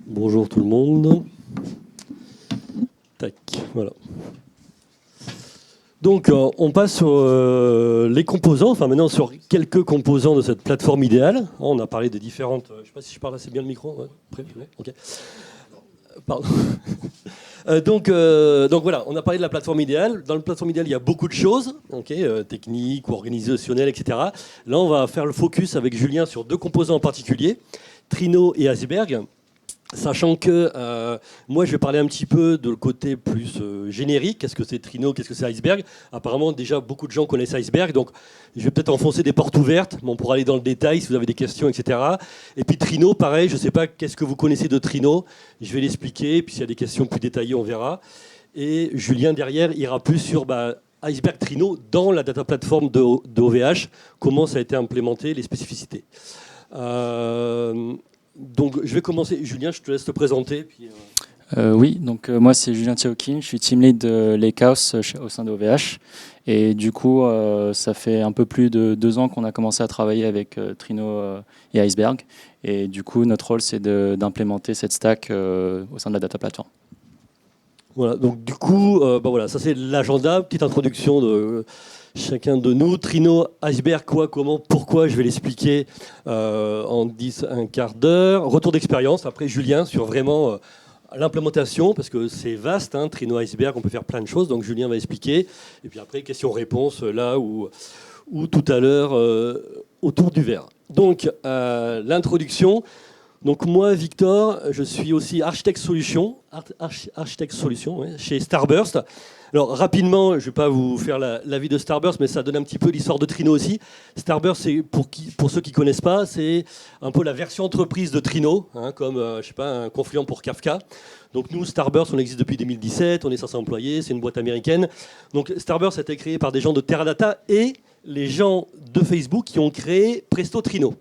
Bonjour tout le monde. Tac, voilà. Donc on passe sur les composants, enfin maintenant sur quelques composants de cette plateforme idéale. On a parlé des différentes... je ne sais pas si je parle assez bien le micro. Ouais, prêt, ouais, ok. Pardon. Donc voilà, on a parlé de la plateforme idéale. Dans la plateforme idéale, il y a beaucoup de choses, techniques, organisationnelles, etc. Là, on va faire le focus avec Julien sur deux composants en particulier, Trino et Iceberg. Sachant que moi, je vais parler un petit peu de le côté plus générique. Qu'est-ce que c'est Trino, qu'est-ce que c'est Iceberg? Apparemment, déjà, beaucoup de gens connaissent Iceberg. Donc, je vais peut-être enfoncer des portes ouvertes, mais on pourra aller dans le détail si vous avez des questions, etc. Et puis Trino, pareil, je ne sais pas qu'est-ce que vous connaissez de Trino. Je vais l'expliquer. Puis s'il y a des questions plus détaillées, on verra. Et Julien, derrière, ira plus sur Iceberg Trino dans la data platform de OVH, comment ça a été implémenté, les spécificités. Donc, je vais commencer. Julien, je te laisse te présenter. Puis, Oui, donc moi c'est Julien Tchaokin, je suis team lead de Lakehouse au sein de OVH. Et du coup, ça fait un peu plus de 2 ans qu'on a commencé à travailler avec Trino et Iceberg. Et du coup, notre rôle c'est d'implémenter cette stack au sein de la data platform. voilà. Donc, du coup, voilà, ça c'est l'agenda. Petite introduction de chacun de nous. Trino, Iceberg, quoi, comment, pourquoi, je vais l'expliquer en un quart d'heure. Retour d'expérience. Après, Julien, sur vraiment l'implémentation, parce que c'est vaste, Trino, Iceberg, on peut faire plein de choses. Donc, Julien va expliquer. Et puis après, questions-réponses, là où tout à l'heure, autour du verre. Donc, l'introduction. Donc moi, Victor, je suis aussi architecte solution, chez Starburst. Alors rapidement, je ne vais pas vous faire la vie de Starburst, mais ça donne un petit peu l'histoire de Trino aussi. Starburst, c'est pour ceux qui ne connaissent pas, c'est un peu la version entreprise de Trino, comme je sais pas, un Confluent pour Kafka. Donc nous, Starburst, on existe depuis 2017, on est 500 employés, c'est une boîte américaine. Donc Starburst a été créé par des gens de Teradata et les gens de Facebook qui ont créé Presto Trino.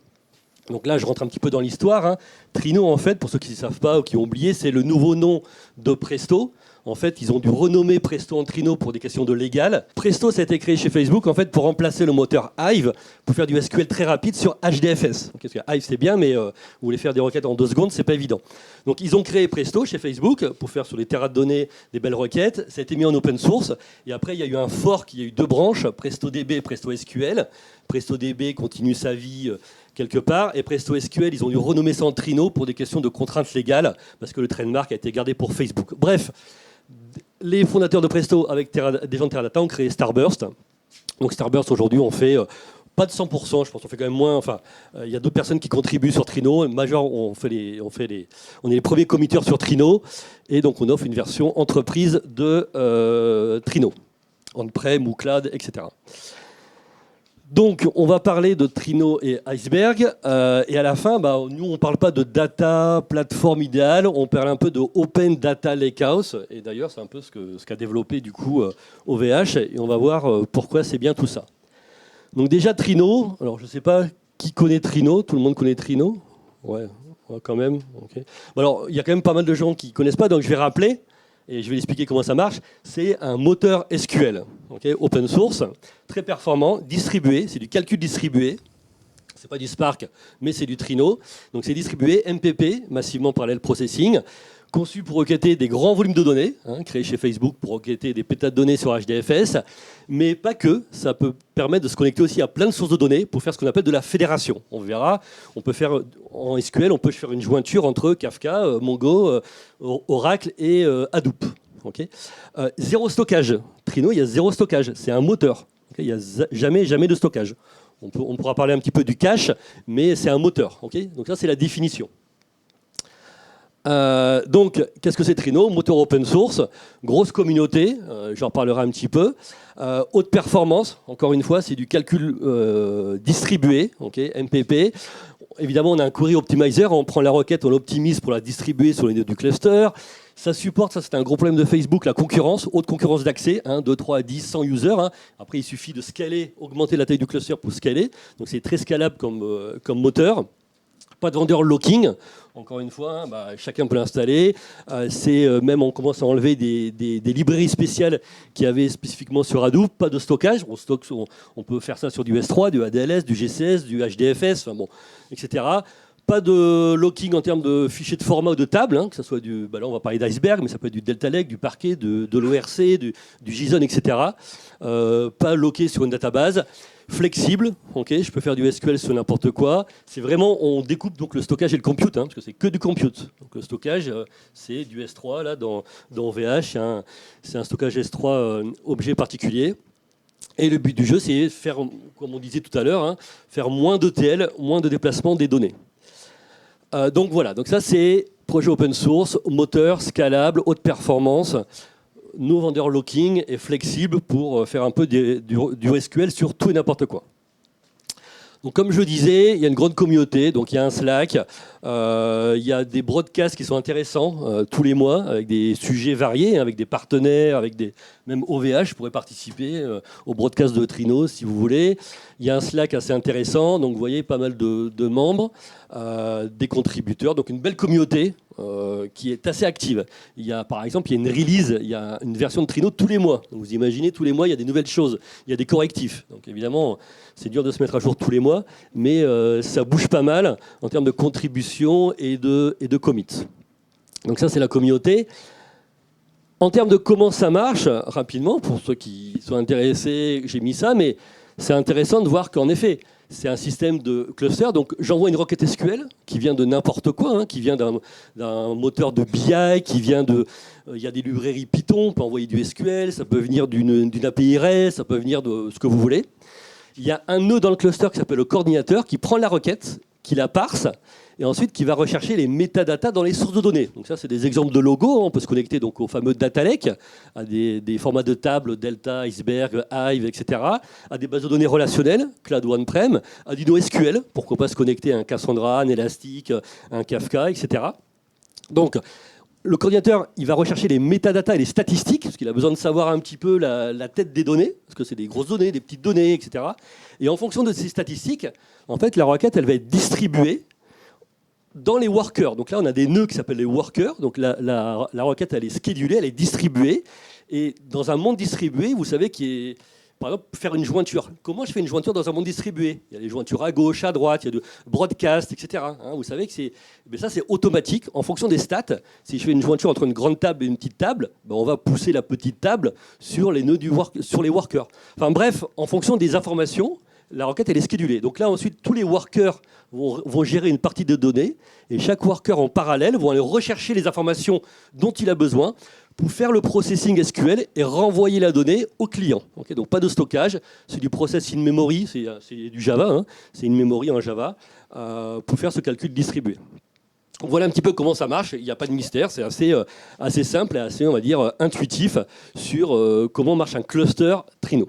Donc là, je rentre un petit peu dans l'histoire. Trino, en fait, pour ceux qui ne savent pas ou qui ont oublié, c'est le nouveau nom de Presto. En fait, ils ont dû renommer Presto en Trino pour des questions de légal. Presto, ça a été créé chez Facebook en fait, pour remplacer le moteur Hive, pour faire du SQL très rapide sur HDFS. Parce que Hive, c'est bien, mais vous voulez faire des requêtes en 2 secondes, c'est pas évident. Donc, ils ont créé Presto chez Facebook pour faire sur les terras de données des belles requêtes. Ça a été mis en open source. Et après, il y a eu un fork, il y a eu 2 branches, PrestoDB et PrestoSQL. PrestoDB continue sa vie quelque part, et PrestoSQL, ils ont dû renommer ça en Trino pour des questions de contraintes légales, parce que le trademark a été gardé pour Facebook. Bref, les fondateurs de Presto, avec des gens de Teradata, ont créé Starburst. Donc Starburst, aujourd'hui, on fait pas de 100%, je pense qu'on fait quand même moins. Enfin, il y a d'autres personnes qui contribuent sur Trino. Major, on est les premiers committeurs sur Trino, et donc on offre une version entreprise de Trino, on-prem ou cloud, etc. Donc, on va parler de Trino et Iceberg. Et à la fin, nous, on ne parle pas de data plateforme idéale, on parle un peu de Open Data Lakehouse. Et d'ailleurs, c'est un peu ce qu'a développé du coup OVH. Et on va voir pourquoi c'est bien tout ça. Donc déjà, Trino. Alors, je ne sais pas qui connaît Trino. Tout le monde connaît Trino? Ouais, quand même. Okay. Bon, alors, il y a quand même pas mal de gens qui ne connaissent pas, donc je vais rappeler. Et je vais expliquer comment ça marche. C'est un moteur SQL, open source, très performant, distribué. C'est du calcul distribué. C'est pas du Spark, mais c'est du Trino. Donc c'est distribué MPP, Massivement Parallel Processing, conçu pour requêter des grands volumes de données, créé chez Facebook pour requêter des pétas de données sur HDFS, mais pas que. Ça peut permettre de se connecter aussi à plein de sources de données pour faire ce qu'on appelle de la fédération. On verra, on peut faire en SQL, on peut faire une jointure entre Kafka, Mongo, Oracle et Hadoop. Zéro stockage. Trino, il y a zéro stockage. C'est un moteur. Il n'y a jamais de stockage. On pourra parler un petit peu du cache, mais c'est un moteur. Donc ça, c'est la définition. Donc, qu'est-ce que c'est Trino? Moteur open source, grosse communauté, j'en parlerai un petit peu. Haute performance, encore une fois, c'est du calcul distribué, MPP. Évidemment, on a un query optimizer, on prend la requête, on l'optimise pour la distribuer sur les nœuds du cluster. Ça supporte, ça c'est un gros problème de Facebook, la concurrence, haute concurrence d'accès, 2, 3, 10, 100 users. Après, il suffit de scaler, augmenter la taille du cluster pour scaler. Donc c'est très scalable comme moteur. Pas de vendeur locking, encore une fois, chacun peut l'installer. Même on commence à enlever des librairies spéciales qu'il y avait spécifiquement sur Hadoop, pas de stockage. On peut faire ça sur du S3, du ADLS, du GCS, du HDFS, etc. Pas de locking en termes de fichiers de format ou de table, hein, que ce soit là on va parler d'iceberg, mais ça peut être du Delta Lake, du Parquet, de l'ORC, du JSON, etc. Pas locké sur une database. Flexible, ok, je peux faire du SQL sur n'importe quoi. C'est vraiment, on découpe donc le stockage et le compute, hein, parce que c'est que du compute. Donc le stockage, c'est du S3 là dans OVH, c'est un stockage S3 objet particulier. Et le but du jeu, c'est faire, comme on disait tout à l'heure, hein, faire moins d'ETL, moins de déplacement des données. Donc voilà, donc ça c'est projet open source, moteur, scalable, haute performance. No vendor locking est flexible pour faire un peu du SQL sur tout et n'importe quoi. Donc, comme je disais, il y a une grande communauté, donc il y a un Slack, il y a des broadcasts qui sont intéressants tous les mois, avec des sujets variés, avec des partenaires, même OVH pourrait participer au broadcast de Trino si vous voulez. Il y a un Slack assez intéressant, donc vous voyez pas mal de membres, des contributeurs, donc une belle communauté qui est assez active. Par exemple, il y a une release, il y a une version de Trino tous les mois. Donc vous imaginez, tous les mois, il y a des nouvelles choses, il y a des correctifs. Donc évidemment, c'est dur de se mettre à jour tous les mois, mais ça bouge pas mal en termes de contribution et de commit. Donc ça, c'est la communauté. En termes de comment ça marche, rapidement, pour ceux qui sont intéressés, j'ai mis ça, mais c'est intéressant de voir qu'en effet, c'est un système de cluster. Donc j'envoie une requête SQL qui vient de n'importe quoi, hein, qui vient d'un moteur de BI, qui vient de... Il y a des librairies Python, on peut envoyer du SQL, ça peut venir d'une API REST, ça peut venir de ce que vous voulez. Il y a un nœud dans le cluster qui s'appelle le coordinateur qui prend la requête, qui la parse, et ensuite qui va rechercher les métadatas dans les sources de données. Donc ça, c'est des exemples de logos. On peut se connecter donc au fameux data lake, à des formats de table, Delta, Iceberg, Hive, etc., à des bases de données relationnelles, Cloud OnePrem, à du NoSQL, pourquoi pas se connecter à un Cassandra, un Elastic, un Kafka, etc. Donc, le coordinateur, il va rechercher les métadatas et les statistiques, parce qu'il a besoin de savoir un petit peu la tête des données, parce que c'est des grosses données, des petites données, etc. Et en fonction de ces statistiques, en fait, la requête, elle va être distribuée dans les workers. Donc là, on a des nœuds qui s'appellent les workers. Donc la requête, elle est schedulée, elle est distribuée. Et dans un monde distribué, vous savez qu'il y a, par exemple, faire une jointure. Comment je fais une jointure dans un monde distribué? Il y a des jointures à gauche, à droite, il y a de broadcast, etc. Vous savez que ça, c'est automatique. En fonction des stats, si je fais une jointure entre une grande table et une petite table, on va pousser la petite table sur les nœuds sur les workers. Enfin bref, en fonction des informations, la requête, elle est schedulée. Donc là, ensuite, tous les workers vont gérer une partie de données et chaque worker en parallèle vont aller rechercher les informations dont il a besoin pour faire le processing SQL et renvoyer la donnée au client. Okay, donc pas de stockage, c'est du process in memory, c'est du Java, hein, c'est une memory en Java pour faire ce calcul distribué. Donc voilà un petit peu comment ça marche, il n'y a pas de mystère, c'est assez simple et assez, on va dire, intuitif sur comment marche un cluster Trino.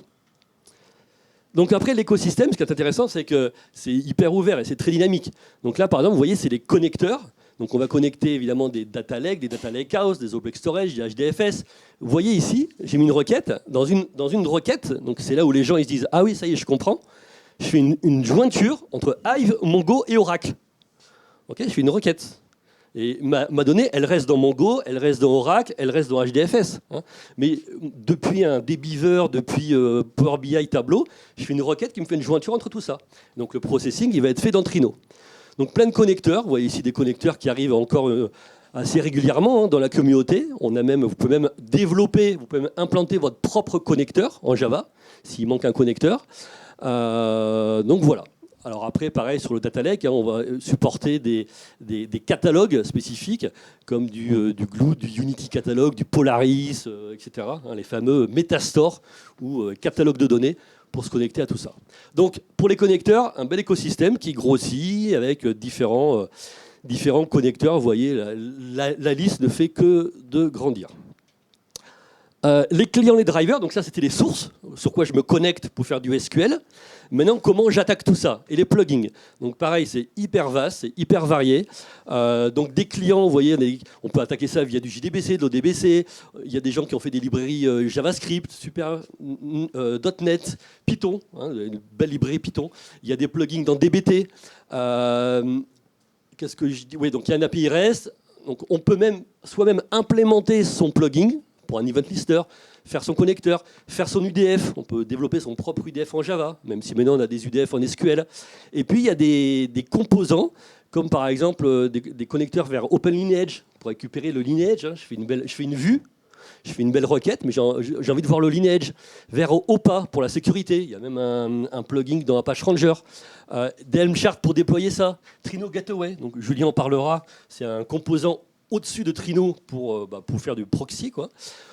Donc après, l'écosystème, ce qui est intéressant, c'est que c'est hyper ouvert et c'est très dynamique. Donc là, par exemple, vous voyez, c'est les connecteurs. Donc on va connecter évidemment des data lakes, des data lakehouse, des object storage, des HDFS. Vous voyez ici, j'ai mis une requête. Dans une requête, donc c'est là où les gens ils se disent « Ah oui, ça y est, je comprends ». Je fais une jointure entre Hive, Mongo et Oracle. Okay, je fais une requête. Et ma donnée, elle reste dans Mongo, elle reste dans Oracle, elle reste dans HDFS. Hein. Mais depuis un dbeaver, depuis Power BI Tableau, je fais une requête qui me fait une jointure entre tout ça. Donc le processing, il va être fait dans Trino. Donc plein de connecteurs. Vous voyez ici des connecteurs qui arrivent encore assez régulièrement hein, dans la communauté. Vous pouvez même développer, vous pouvez même implanter votre propre connecteur en Java, s'il manque un connecteur. Donc voilà. Alors après, pareil, sur le data lake, hein, on va supporter des catalogues spécifiques, comme du Glue, du Unity Catalog, du Polaris, etc. Hein, les fameux Metastore ou catalogues de données pour se connecter à tout ça. Donc pour les connecteurs, un bel écosystème qui grossit avec différents connecteurs. Vous voyez, la liste ne fait que de grandir. Les clients, les drivers, donc ça c'était les sources, sur quoi je me connecte pour faire du SQL. Maintenant, comment j'attaque tout ça? Et les plugins. Donc pareil, c'est hyper vaste, c'est hyper varié. Donc des clients, vous voyez, on peut attaquer ça via du JDBC, de l'ODBC. Il y a des gens qui ont fait des librairies JavaScript, .NET, Python, hein, une belle librairie Python. Il y a des plugins dans DBT. Qu'est-ce que je dis? Oui, donc il y a un API REST. Donc on peut même soi-même implémenter son plugin pour un event lister, faire son connecteur, faire son UDF. On peut développer son propre UDF en Java, même si maintenant on a des UDF en SQL. Et puis il y a des composants, comme par exemple des connecteurs vers OpenLineage, pour récupérer le lineage. Hein. Je fais une vue, je fais une belle requête, mais j'ai envie de voir le lineage. Vers OPA pour la sécurité. Il y a même un plugin dans Apache Ranger. Des Helm charts pour déployer ça. Trino Gateway, donc Julien en parlera. C'est un composant au-dessus de Trino pour faire du proxy, quoi.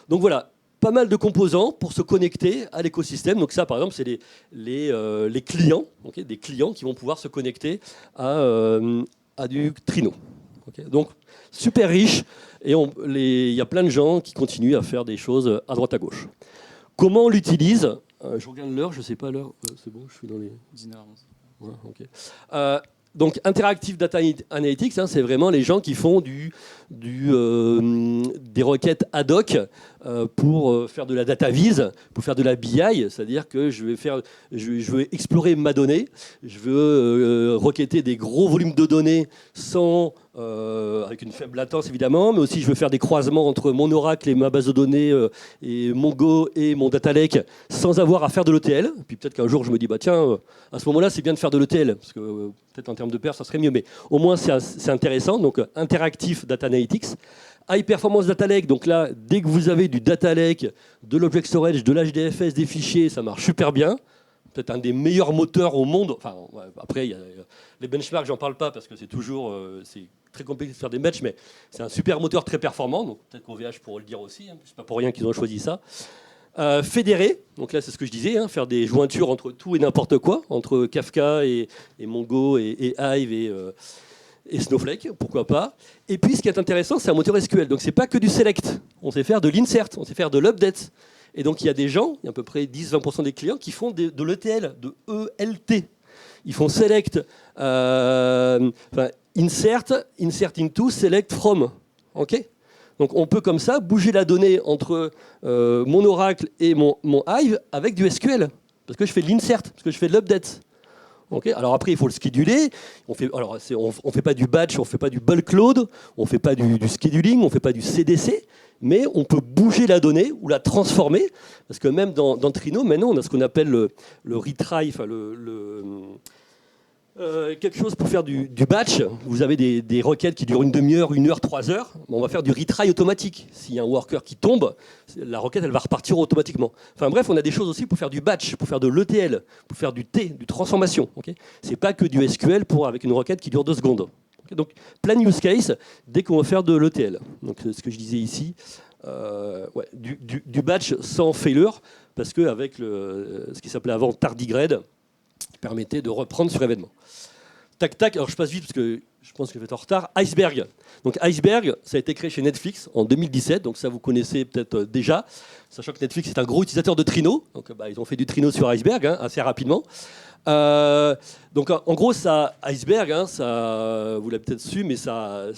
Donc voilà, pas mal de composants pour se connecter à l'écosystème. Donc ça, par exemple, c'est les clients, okay, des clients qui vont pouvoir se connecter à du Trino. Okay, donc super riche, et il y a plein de gens qui continuent à faire des choses à droite à gauche. Comment on l'utilise? Je regarde l'heure, je ne sais pas l'heure. C'est bon, je suis dans les 19h11. Ouais, okay. Donc Interactive Data Analytics, hein, c'est vraiment les gens qui font des requêtes ad hoc pour faire de la data vise, pour faire de la BI, c'est-à-dire que je veux explorer ma donnée, je veux requêter des gros volumes de données avec une faible latence évidemment, mais aussi je veux faire des croisements entre mon Oracle et ma base de données et Mongo et mon data lake sans avoir à faire de l'ETL. Puis peut-être qu'un jour je me dis tiens, à ce moment-là c'est bien de faire de l'ETL parce que peut-être en termes de paire ça serait mieux, mais au moins c'est intéressant. Donc Interactive Data Analytics. High Performance Data Lake, donc là, dès que vous avez du Data Lake, de l'Object Storage, de l'HDFS, des fichiers, ça marche super bien. Peut-être un des meilleurs moteurs au monde. Enfin, ouais, après, il y a les benchmarks, j'en parle pas parce que c'est toujours c'est très compliqué de faire des matchs, mais c'est un super moteur très performant. Donc peut-être qu'OVH pourra le dire aussi. Hein, c'est pas pour rien qu'ils ont choisi ça. Fédéré, donc là c'est ce que je disais, hein, faire des jointures entre tout et n'importe quoi, entre Kafka et Mongo et Hive et Snowflake, pourquoi pas. Et puis ce qui est intéressant, c'est un moteur SQL. Donc c'est pas que du select. On sait faire de l'insert, on sait faire de l'update. Et donc il y a des gens, il y a à peu près 10-20% des clients qui font de l'ETL, de ELT. Ils font select, insert into, select from. Ok ? Donc on peut comme ça bouger la donnée entre mon Oracle et mon Hive avec du SQL. Parce que je fais de l'insert, parce que je fais de l'update. Okay. Alors après, il faut le scheduler. On fait pas du batch, on fait pas du bulk load, on fait pas du scheduling, on fait pas du CDC, mais on peut bouger la donnée ou la transformer. Parce que même dans Trino, maintenant, on a ce qu'on appelle le retry, enfin quelque chose pour faire du batch. Vous avez des requêtes qui durent une demi-heure, 1 heure, 3 heures. On va faire du retry automatique. S'il y a un worker qui tombe, la requête elle va repartir automatiquement. Enfin bref, on a des choses aussi pour faire du batch, pour faire de l'ETL, pour faire du transformation. Okay, c'est pas que du SQL avec une requête qui dure 2 secondes. Okay, donc plein de use case dès qu'on va faire de l'ETL. Donc c'est ce que je disais ici. Du batch sans failure, parce qu'avec ce qui s'appelait avant tardigrade, permettait de reprendre sur événement. Tac, tac, alors je passe vite parce que je pense que je vais être en retard. Iceberg. Donc Iceberg, ça a été créé chez Netflix en 2017, donc ça vous connaissez peut-être déjà, sachant que Netflix est un gros utilisateur de Trino, donc ils ont fait du Trino sur Iceberg assez rapidement. Donc en gros, Iceberg, ça, vous l'avez peut-être su, mais ça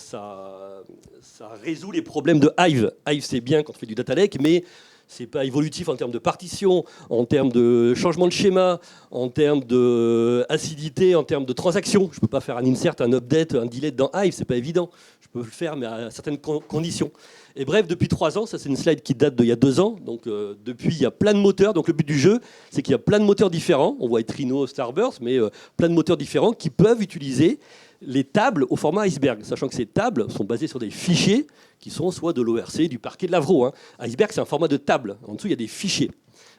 résout les problèmes de Hive. Hive, c'est bien quand on fait du data lake, mais c'est pas évolutif en termes de partition, en termes de changement de schéma, en termes d'acidité, en termes de transaction. Je peux pas faire un insert, un update, un delete dans Hive, c'est pas évident. Je peux le faire, mais à certaines conditions. Et bref, depuis 3 ans, ça c'est une slide qui date d'il y a 2 ans. Donc depuis, il y a plein de moteurs. Donc le but du jeu, c'est qu'il y a plein de moteurs différents. On voit Trino, Starburst, mais plein de moteurs différents qui peuvent utiliser les tables au format Iceberg, sachant que ces tables sont basées sur des fichiers qui sont soit de l'ORC, du parquet de Lavro. Iceberg, c'est un format de table. En dessous, il y a des fichiers.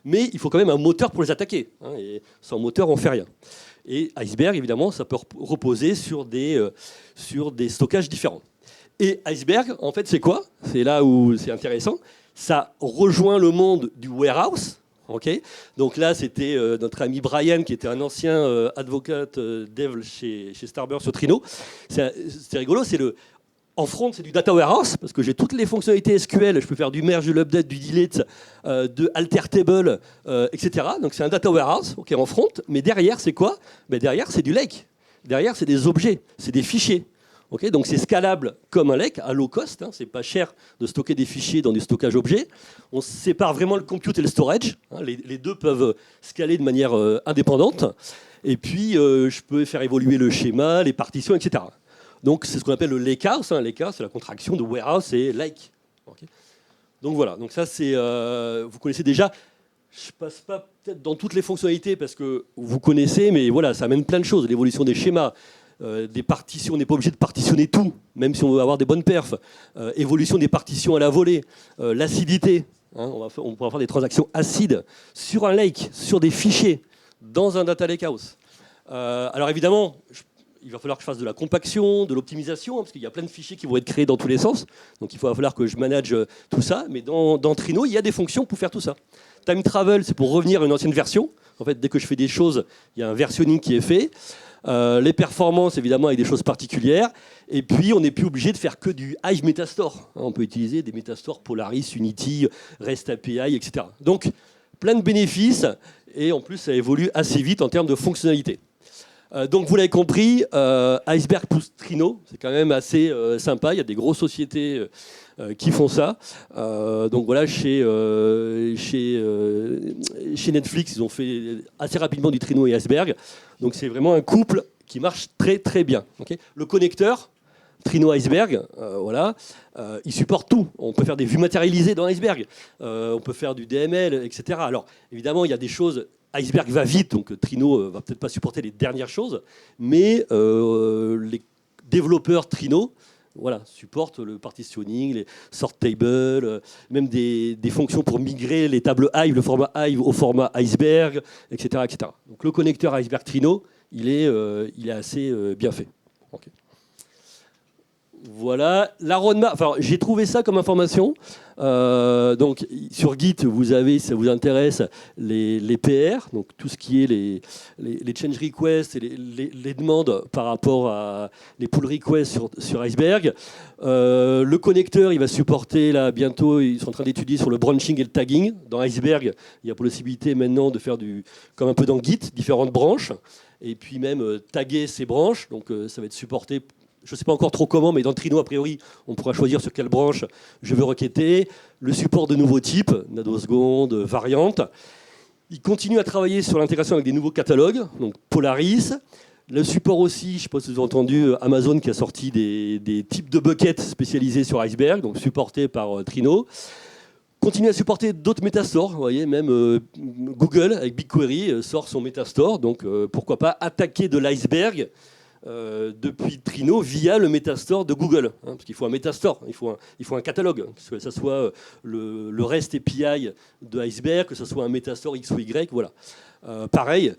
Mais il faut quand même un moteur pour les attaquer. Et sans moteur, on ne fait rien. Et Iceberg, évidemment, ça peut reposer sur des stockages différents. Et Iceberg, en fait, c'est quoi? C'est là où c'est intéressant. Ça rejoint le monde du warehouse. Okay, donc là, c'était notre ami Brian, qui était un ancien avocat dev chez Starburst sur Trino. C'est rigolo, en front, c'est du data warehouse, parce que j'ai toutes les fonctionnalités SQL, je peux faire du merge, de l'update, du delete, de alter table, etc. Donc c'est un data warehouse en front, mais derrière, c'est quoi? Derrière, c'est du lake. Derrière, c'est des objets, c'est des fichiers. Okay, donc c'est scalable comme un lake, à low cost, c'est pas cher de stocker des fichiers dans du stockage objet. On sépare vraiment le compute et le storage, les deux peuvent scaler de manière indépendante. Et puis je peux faire évoluer le schéma, les partitions, etc. Donc c'est ce qu'on appelle le lakehouse. Lakehouse, c'est la contraction de warehouse et lake. Okay. Donc voilà, donc ça c'est, vous connaissez déjà. Je passe pas peut-être dans toutes les fonctionnalités parce que vous connaissez, mais voilà, ça amène plein de choses. L'évolution des schémas, des partitions, on n'est pas obligé de partitionner tout, même si on veut avoir des bonnes perfs. Évolution des partitions à la volée, l'acidité. Hein, on pourra faire des transactions acides sur un lake, sur des fichiers, dans un data lakehouse. Alors évidemment, il va falloir que je fasse de la compaction, de l'optimisation, hein, parce qu'il y a plein de fichiers qui vont être créés dans tous les sens. Donc il va falloir que je manage tout ça. Mais dans Trino, il y a des fonctions pour faire tout ça. Time travel, c'est pour revenir à une ancienne version. En fait, dès que je fais des choses, il y a un versionning qui est fait. Les performances, évidemment, avec des choses particulières. Et puis, on n'est plus obligé de faire que du Hive Metastore. On peut utiliser des Metastore Polaris, Unity, REST API, etc. Donc, plein de bénéfices. Et en plus, ça évolue assez vite en termes de fonctionnalité. Donc, vous l'avez compris, Iceberg plus Trino, c'est quand même assez sympa. Il y a des grosses sociétés qui font ça. Donc voilà, chez Netflix, ils ont fait assez rapidement du Trino et Iceberg. Donc c'est vraiment un couple qui marche très très bien. Okay, le connecteur Trino Iceberg, voilà, il supporte tout. On peut faire des vues matérialisées dans Iceberg. On peut faire du DML, etc. Alors évidemment, il y a des choses. Iceberg va vite, donc Trino va peut-être pas supporter les dernières choses, mais les développeurs Trino, voilà, supportent le partitioning, les sort tables, même des fonctions pour migrer les tables Hive, le format Hive au format Iceberg, etc., etc. Donc le connecteur Iceberg Trino, il est assez bien fait. Okay. Voilà, la roadmap. Enfin, j'ai trouvé ça comme information. Donc, sur Git, vous avez, si ça vous intéresse, les PR, donc tout ce qui est les change requests et les demandes par rapport à les pull requests sur Iceberg. Le connecteur, il va supporter, là, bientôt, ils sont en train d'étudier sur le branching et le tagging. Dans Iceberg, il y a possibilité maintenant de faire comme un peu dans Git, différentes branches, et puis même taguer ces branches. Donc, ça va être supporté. Je ne sais pas encore trop comment, mais dans Trino, a priori, on pourra choisir sur quelle branche je veux requêter. Le support de nouveaux types, nadoseconde, variantes. Il continue à travailler sur l'intégration avec des nouveaux catalogues, donc Polaris. Le support aussi, je ne sais pas si vous avez entendu, Amazon qui a sorti des types de buckets spécialisés sur Iceberg, donc supportés par Trino. Continue à supporter d'autres Metastore, vous voyez, même Google avec BigQuery sort son Metastore, donc pourquoi pas attaquer de l'iceberg depuis Trino via le Metastore de Google. Hein, parce qu'il faut un Metastore, il faut un catalogue, que ce soit le REST API de Iceberg, que ce soit un Metastore X ou Y, voilà. Pareil,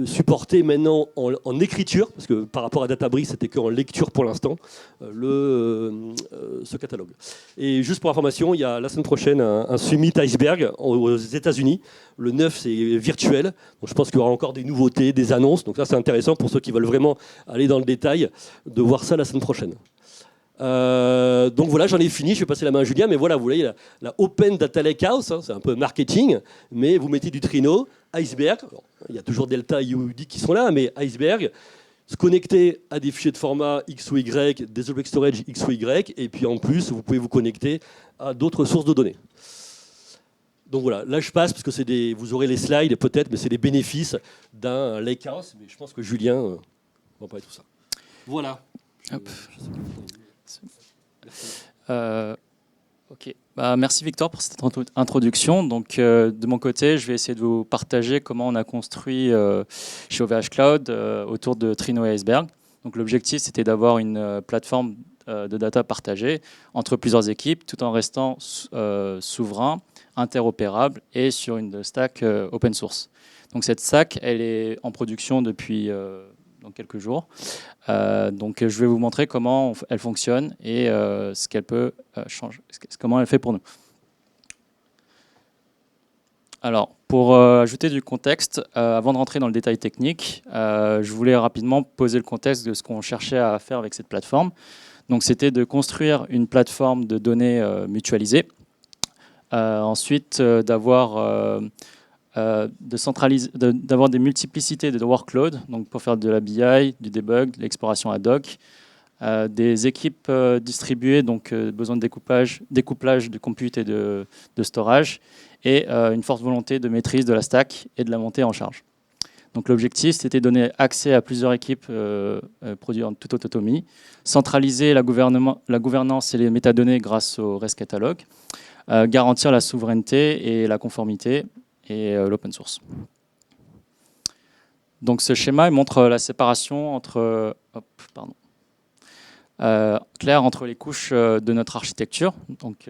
supporter maintenant en écriture, parce que par rapport à Databricks, c'était qu'en lecture pour l'instant, ce catalogue. Et juste pour information, il y a la semaine prochaine un summit Iceberg aux États-Unis. Le 9, c'est virtuel. Donc je pense qu'il y aura encore des nouveautés, des annonces. Donc ça, c'est intéressant pour ceux qui veulent vraiment aller dans le détail, de voir ça la semaine prochaine. Donc voilà, j'en ai fini, je vais passer la main à Julien, mais voilà, vous voyez la Open Data Lakehouse, hein, c'est un peu marketing, mais vous mettez du Trino, Iceberg, alors, il y a toujours Delta et UD qui sont là, mais Iceberg, se connecter à des fichiers de format X ou Y, des object storage X ou Y, et puis en plus, vous pouvez vous connecter à d'autres sources de données. Donc voilà, là je passe parce que vous aurez les slides peut-être, mais c'est les bénéfices d'un lakehouse, mais je pense que Julien va parler de tout ça. Voilà. Hop. Ok. Merci Victor pour cette introduction. Donc, de mon côté, je vais essayer de vous partager comment on a construit chez OVH Cloud autour de Trino et Iceberg. Donc, l'objectif, c'était d'avoir une plateforme de data partagée entre plusieurs équipes, tout en restant souverain, interopérable et sur une stack open source. Donc, cette stack, elle est en production depuis dans quelques jours. Donc, je vais vous montrer comment elle fonctionne et ce qu'elle peut changer, comment elle fait pour nous. Alors, pour ajouter du contexte, avant de rentrer dans le détail technique, je voulais rapidement poser le contexte de ce qu'on cherchait à faire avec cette plateforme. Donc, c'était de construire une plateforme de données mutualisée. Ensuite, d'avoir des multiplicités de workloads, donc pour faire de la BI, du debug, de l'exploration ad hoc, des équipes distribuées, donc besoin de découplage de compute et de storage, et une forte volonté de maîtrise de la stack et de la montée en charge. Donc l'objectif, c'était de donner accès à plusieurs équipes produites en toute autonomie, centraliser la gouvernance et les métadonnées grâce au REST Catalog, garantir la souveraineté et la conformité et l'open source. Donc ce schéma il montre la séparation entre, claire entre les couches de notre architecture. Donc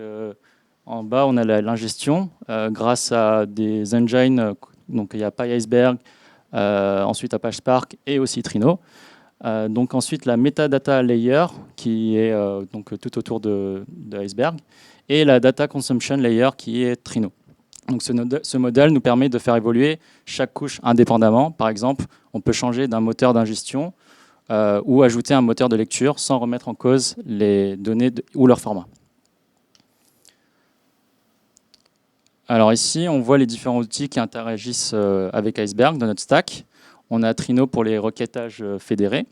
en bas on a l'ingestion grâce à des engines, donc il y a PyIceberg, ensuite Apache Spark et aussi Trino. Donc ensuite la metadata layer qui est donc tout autour de Iceberg et la data consumption layer qui est Trino. Donc ce modèle nous permet de faire évoluer chaque couche indépendamment. Par exemple, on peut changer d'un moteur d'ingestion ou ajouter un moteur de lecture sans remettre en cause les données ou leur format. Alors ici, on voit les différents outils qui interagissent avec Iceberg dans notre stack. On a Trino pour les requêtages fédérés.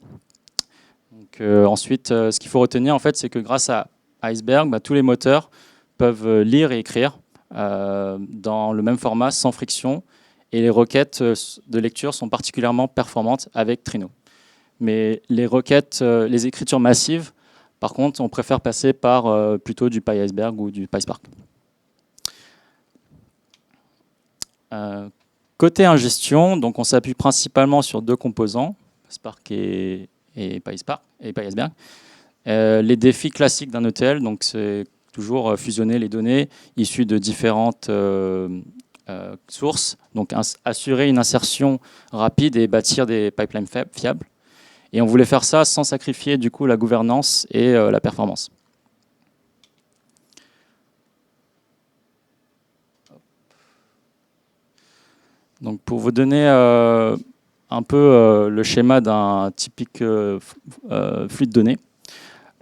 Donc, ensuite, ce qu'il faut retenir, en fait, c'est que grâce à Iceberg, tous les moteurs peuvent lire et écrire dans le même format, sans friction. Et les requêtes de lecture sont particulièrement performantes avec Trino. Mais les requêtes, les écritures massives, par contre, on préfère passer par plutôt du PyIceberg ou du PySpark. Côté ingestion, donc on s'appuie principalement sur deux composants, Spark et PyIceberg. Les défis classiques d'un ETL, donc c'est toujours fusionner les données issues de différentes sources, donc assurer une insertion rapide et bâtir des pipelines fiables. Et on voulait faire ça sans sacrifier du coup la gouvernance et la performance. Donc pour vous donner un peu le schéma d'un typique flux de données.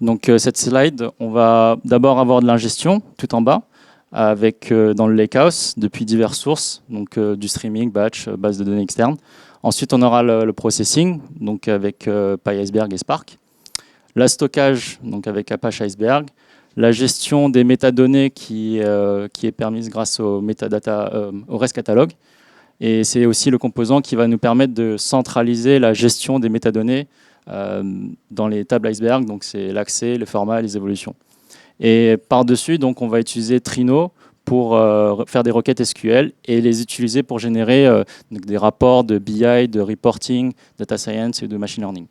Donc cette slide, on va d'abord avoir de l'ingestion tout en bas, avec dans le lakehouse depuis diverses sources, donc du streaming, batch, base de données externe. Ensuite, on aura le processing, donc avec PyIceberg et Spark. La stockage, donc avec Apache Iceberg. La gestion des métadonnées qui est permise grâce au REST Catalog. Et c'est aussi le composant qui va nous permettre de centraliser la gestion des métadonnées dans les tables Iceberg. Donc c'est l'accès, le format, les évolutions. Et par-dessus, donc on va utiliser Trino pour faire des requêtes SQL et les utiliser pour générer des rapports de BI, de reporting, data science et de machine learning.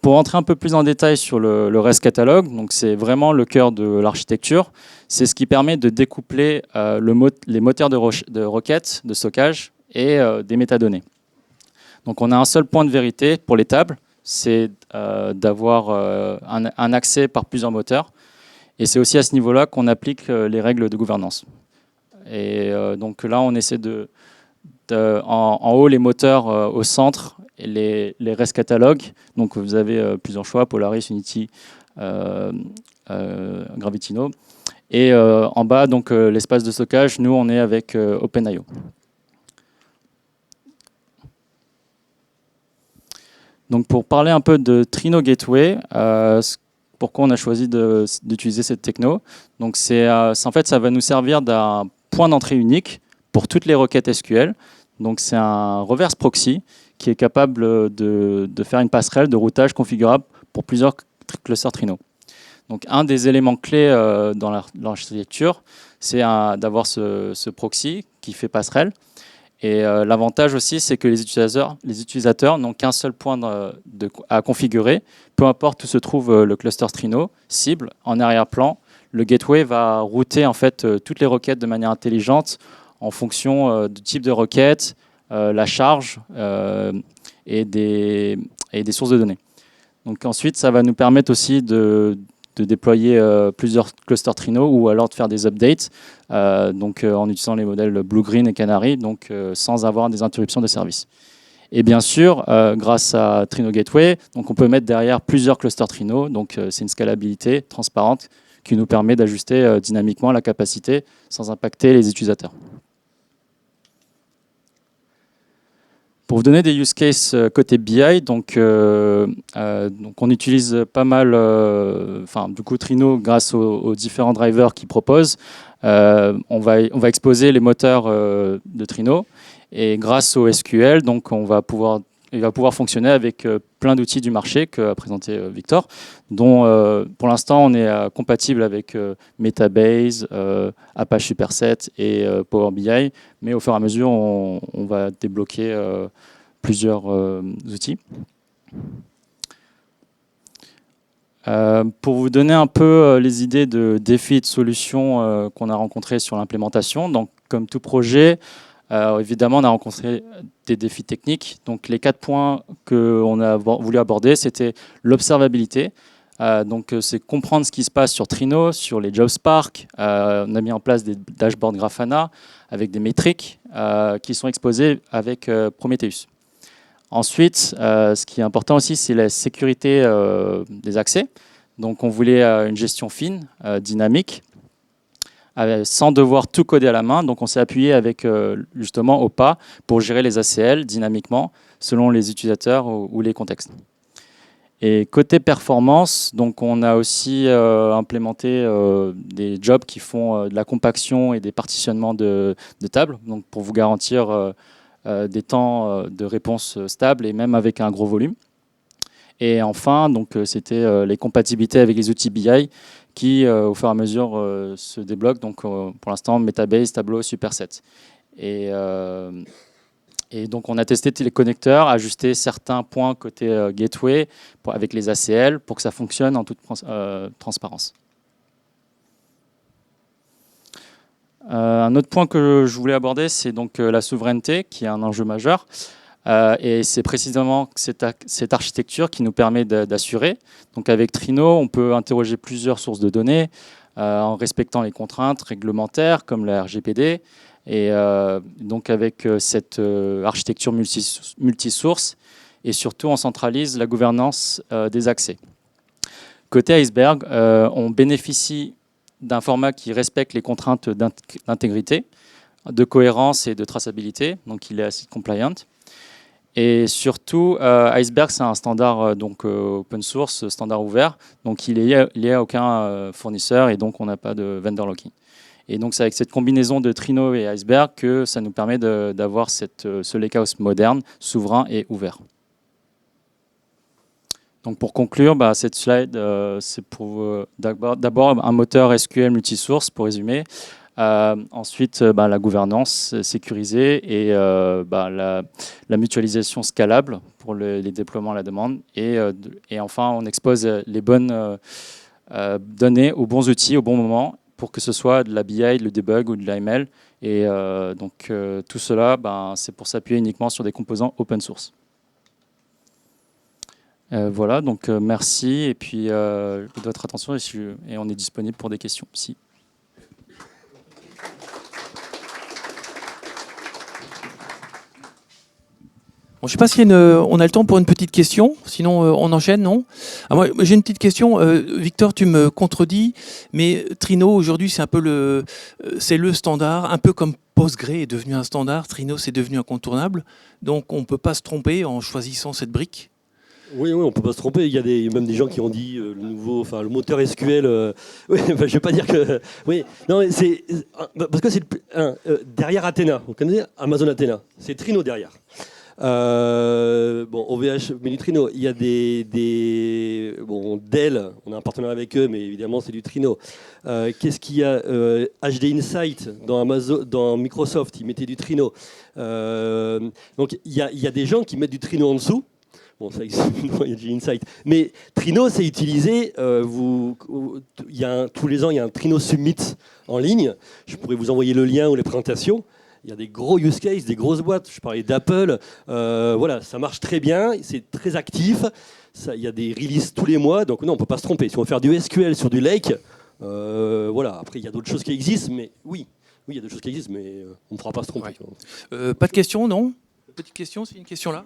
Pour entrer un peu plus en détail sur le REST Catalog, donc c'est vraiment le cœur de l'architecture. C'est ce qui permet de découpler les moteurs de requêtes, de stockage et des métadonnées. Donc on a un seul point de vérité pour les tables, c'est d'avoir un accès par plusieurs moteurs. Et c'est aussi à ce niveau-là qu'on applique les règles de gouvernance. Et donc là, on essaie en haut, les moteurs au centre, et les REST catalogues. Donc vous avez plusieurs choix, Polaris, Unity, Gravitino. Et en bas, donc l'espace de stockage, nous, on est avec OpenIO. Donc pour parler un peu de Trino Gateway, pourquoi on a choisi d'utiliser cette techno. Donc en fait, ça va nous servir d'un point d'entrée unique pour toutes les requêtes SQL. Donc c'est un reverse proxy qui est capable de faire une passerelle de routage configurable pour plusieurs clusters Trino. Donc un des éléments clés dans l'architecture, c'est d'avoir ce proxy qui fait passerelle. Et l'avantage aussi, c'est que les utilisateurs n'ont qu'un seul point à configurer, peu importe où se trouve le cluster Trino, cible, en arrière-plan. Le gateway va router en fait toutes les requêtes de manière intelligente en fonction du type de requête, la charge et des sources de données. Donc ensuite, ça va nous permettre aussi de déployer plusieurs clusters Trino ou alors de faire des updates en utilisant les modèles Blue, Green et Canary, donc sans avoir des interruptions de service. Et bien sûr, grâce à Trino Gateway, donc on peut mettre derrière plusieurs clusters Trino, donc c'est une scalabilité transparente qui nous permet d'ajuster dynamiquement la capacité sans impacter les utilisateurs. Pour vous donner des use cases côté BI, donc on utilise pas mal, du coup Trino grâce aux différents drivers qu'ils proposent. On va exposer les moteurs de Trino et grâce au SQL, donc il va pouvoir fonctionner avec plein d'outils du marché qu'a présenté Victor, dont pour l'instant on est compatible avec Metabase, Apache Superset et Power BI, mais au fur et à mesure on va débloquer plusieurs outils. Pour vous donner un peu les idées de défis et de solutions qu'on a rencontrés sur l'implémentation, donc comme tout projet, évidemment on a rencontré des défis techniques. Donc les 4 points qu'on a voulu aborder, c'était l'observabilité. Donc c'est comprendre ce qui se passe sur Trino, sur les JobSpark. On a mis en place des dashboards Grafana avec des métriques qui sont exposées avec Prometheus. Ensuite, ce qui est important aussi, c'est la sécurité des accès. Donc, on voulait une gestion fine, dynamique, sans devoir tout coder à la main. Donc, on s'est appuyé avec justement OPA pour gérer les ACL dynamiquement selon les utilisateurs ou les contextes. Et côté performance, donc on a aussi implémenté des jobs qui font de la compaction et des partitionnements de tables, donc pour vous garantir des temps de réponse stables et même avec un gros volume. Et enfin, donc c'était les compatibilités avec les outils BI qui, au fur et à mesure, se débloquent. Donc pour l'instant, Metabase, Tableau, Superset. Et donc on a testé les connecteurs, ajusté certains points côté gateway avec les ACL pour que ça fonctionne en toute transparence. Un autre point que je voulais aborder, c'est donc la souveraineté, qui est un enjeu majeur. Et c'est précisément cette architecture qui nous permet d'assurer. Donc avec Trino, on peut interroger plusieurs sources de données en respectant les contraintes réglementaires comme la RGPD. Et donc avec cette architecture multisource, et surtout on centralise la gouvernance des accès. Côté Iceberg, on bénéficie d'un format qui respecte les contraintes d'intégrité, de cohérence et de traçabilité, donc il est ACID compliant. Et surtout, Iceberg, c'est un standard donc, open source, standard ouvert, donc il est lié à aucun fournisseur et donc on n'a pas de vendor locking. Et donc c'est avec cette combinaison de Trino et Iceberg que ça nous permet d'avoir ce lakehouse moderne, souverain et ouvert. Donc pour conclure, cette slide, c'est pour d'abord un moteur SQL multisource, pour résumer. Ensuite, la gouvernance sécurisée et la mutualisation scalable pour les déploiements à la demande. Et enfin, on expose les bonnes données aux bons outils au bon moment pour que ce soit de la BI, le debug ou de l'AML. Et donc tout cela, c'est pour s'appuyer uniquement sur des composants open source. Voilà, donc merci et puis de votre attention et on est disponible pour des questions. Si. Bon, je ne sais pas si on a le temps pour une petite question, sinon on enchaîne, non? Moi, j'ai une petite question. Victor, tu me contredis, mais Trino, aujourd'hui, c'est un peu le standard, un peu comme Postgre est devenu un standard, Trino, c'est devenu incontournable. Donc, on ne peut pas se tromper en choisissant cette brique. Oui, on ne peut pas se tromper. Il y a même des gens qui ont dit le moteur SQL. Oui, je ne vais pas dire que. Oui, non, c'est parce que c'est derrière Athena. Vous connaissez Amazon Athena. C'est Trino derrière. OVH, mais du Trino. Il y a Dell. On a un partenariat avec eux, mais évidemment c'est du Trino. Qu'est-ce qu'il y a HD Insight dans Microsoft, ils mettaient du Trino. Donc il y a des gens qui mettent du Trino en dessous. Bon, ça existe, il y a du Insight. Mais Trino, c'est utilisé. Tous les ans, il y a un Trino Summit en ligne. Je pourrais vous envoyer le lien ou les présentations. Il y a des gros use cases, des grosses boîtes. Je parlais d'Apple. Voilà, ça marche très bien. C'est très actif. Il y a des releases tous les mois. Donc, non, on ne peut pas se tromper. Si on veut faire du SQL sur du Lake, voilà. Après, il y a d'autres choses qui existent. Mais oui, il y a d'autres choses qui existent, mais on ne pourra pas se tromper. Ouais. Pas de questions, non? Petite question, c'est une question là.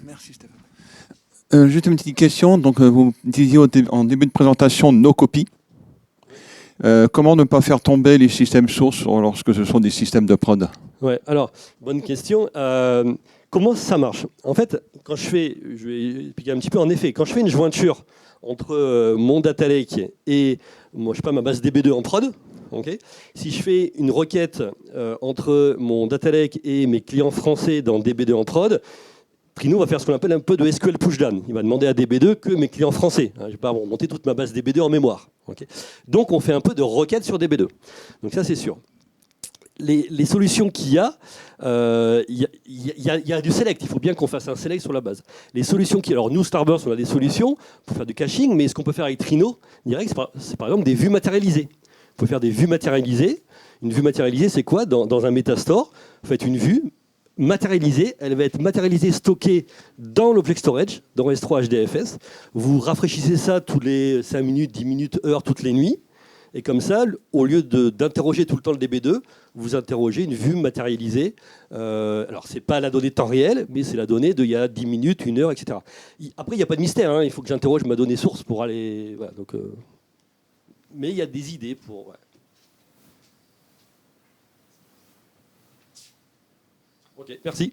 Merci Stéphane. Juste une petite question. Donc, vous disiez en début de présentation no copy. Comment ne pas faire tomber les systèmes sources lorsque ce sont des systèmes de prod? Ouais, alors, bonne question. Comment ça marche? En fait, je vais expliquer un petit peu, en effet, quand je fais une jointure entre mon data lake et ma base DB2 en prod, okay, si je fais une requête entre mon data lake et mes clients français dans DB2 en prod, Trino va faire ce qu'on appelle un peu de SQL pushdown. Il va demander à DB2 que mes clients français. Je ne vais pas remonter toute ma base DB2 en mémoire. Okay. Donc on fait un peu de requête sur DB2. Donc ça c'est sûr. Les solutions qu'il y a, il y a du select. Il faut bien qu'on fasse un select sur la base. Les solutions qui, alors nous Starburst, on a des solutions pour faire du caching, mais ce qu'on peut faire avec Trino direct, c'est par exemple des vues matérialisées. Vous pouvez faire des vues matérialisées. Une vue matérialisée, c'est quoi? Dans un Metastore, vous faites une vue matérialisée. Elle va être matérialisée, stockée dans l'Object Storage, dans S3 HDFS. Vous rafraîchissez ça tous les 5 minutes, 10 minutes, heures, toutes les nuits. Et comme ça, au lieu d'interroger tout le temps le DB2, vous interrogez une vue matérialisée. Alors, ce n'est pas la donnée de temps réel, mais c'est la donnée d'il y a 10 minutes, 1 heure, etc. Après, il n'y a pas de mystère. Hein. Il faut que j'interroge ma donnée source pour aller... Voilà, donc, mais il y a des idées pour... Ouais. Ok, merci.